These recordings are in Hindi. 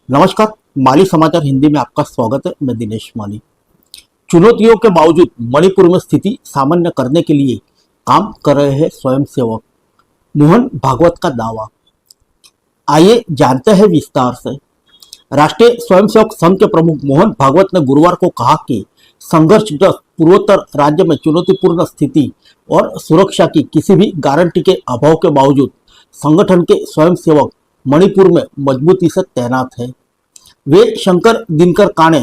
नमस्कार। माली समाचार हिंदी में आपका स्वागत है। मैं दिनेश माली। चुनौतियों के बावजूद मणिपुर में स्थिति सामान्य करने के लिए काम कर रहे हैं स्वयंसेवक, मोहन भागवत का दावा। आइए जानते हैं विस्तार से। राष्ट्रीय स्वयंसेवक संघ के प्रमुख मोहन भागवत ने गुरुवार को कहा कि संघर्षग्रस्त पूर्वोत्तर राज्य में चुनौतीपूर्ण स्थिति और सुरक्षा की किसी भी गारंटी के अभाव के बावजूद संगठन के स्वयंसेवक मणिपुर में मजबूती से तैनात है। वे शंकर दिनकर काणे,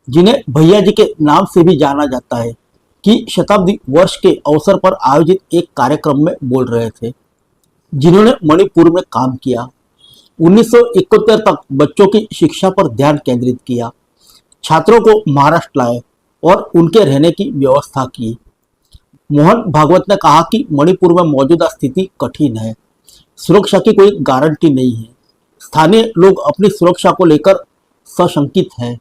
जिन्हें भैया जी के नाम से भी जाना जाता है, की शताब्दी वर्ष के अवसर पर आयोजित एक कार्यक्रम में बोल रहे थे, जिन्होंने मणिपुर में काम किया। 1971 तक बच्चों की शिक्षा पर ध्यान केंद्रित किया, छात्रों को महाराष्ट्र लाए और उनके रहने की व्यवस्था की। मोहन भागवत ने कहा कि मणिपुर में मौजूदा स्थिति कठिन है, सुरक्षा की कोई गारंटी नहीं है। स्थानीय लोग अपनी सुरक्षा को लेकर सशंकित हैं।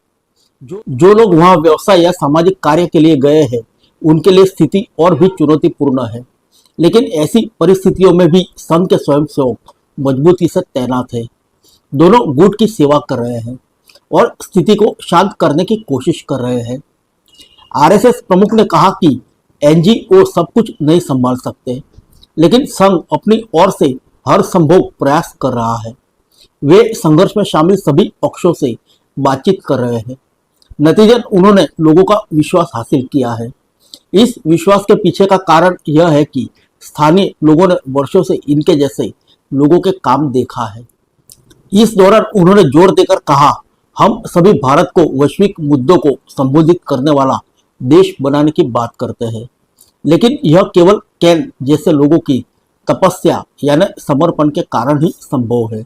जो लोग वहां व्यवसाय या सामाजिक कार्य के लिए गए हैं, उनके लिए स्थिति और भी चुनौतीपूर्ण है। लेकिन ऐसी परिस्थितियों में भी संघ के स्वयंसेवक मजबूती से तैनात है। दोनों गुट की सेवा कर रहे हैं और स्थिति को शांत करने की कोशिश कर रहे हैं। आरएसएस प्रमुख ने कहा कि एनजीओ सब कुछ नहीं संभाल सकते, लेकिन संघ अपनी ओर से हर संभव प्रयास कर रहा है। वे संघर्ष में शामिल सभी पक्षों से बातचीत कर रहे हैं। नतीजतन उन्होंने लोगों का विश्वास हासिल किया है। इस विश्वास के पीछे का कारण यह है कि स्थानीय लोगों ने वर्षों से इनके जैसे लोगों के काम देखा है। इस दौरान उन्होंने जोर देकर कहा, हम सभी भारत को वैश्विक मुद्दों को संबोधित करने वाला देश बनाने की बात करते हैं, लेकिन यह केवल कैन जैसे लोगों की तपस्या यानी समर्पण के कारण ही संभव है।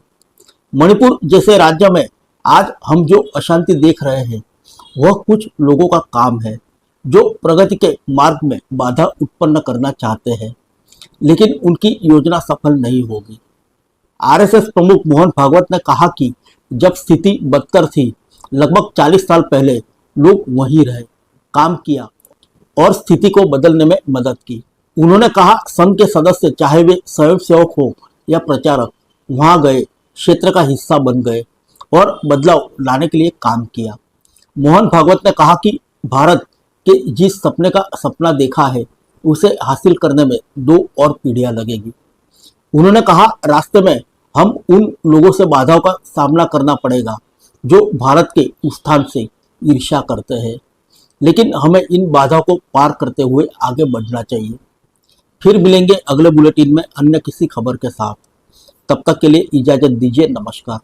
मणिपुर जैसे राज्य में आज हम जो अशांति देख रहे हैं, वह कुछ लोगों का काम है जो प्रगति के मार्ग में बाधा उत्पन्न करना चाहते हैं, लेकिन उनकी योजना सफल नहीं होगी। आरएसएस प्रमुख मोहन भागवत ने कहा कि जब स्थिति बदतर थी, लगभग 40 साल पहले लोग वहीं रहे, काम किया और स्थिति को बदलने में मदद की। उन्होंने कहा, संघ के सदस्य चाहे वे स्वयंसेवक हो या प्रचारक, वहां गए, क्षेत्र का हिस्सा बन गए और बदलाव लाने के लिए काम किया। मोहन भागवत ने कहा कि भारत के जिस सपने का सपना देखा है, उसे हासिल करने में 2 और पीढ़ियां लगेगी। उन्होंने कहा, रास्ते में हम उन लोगों से बाधाओं का सामना करना पड़ेगा जो भारत के उत्थान से ईर्ष्या करते हैं, लेकिन हमें इन बाधाओं को पार करते हुए आगे बढ़ना चाहिए। फिर मिलेंगे अगले बुलेटिन में अन्य किसी खबर के साथ। तब तक के लिए इजाजत दीजिए। नमस्कार।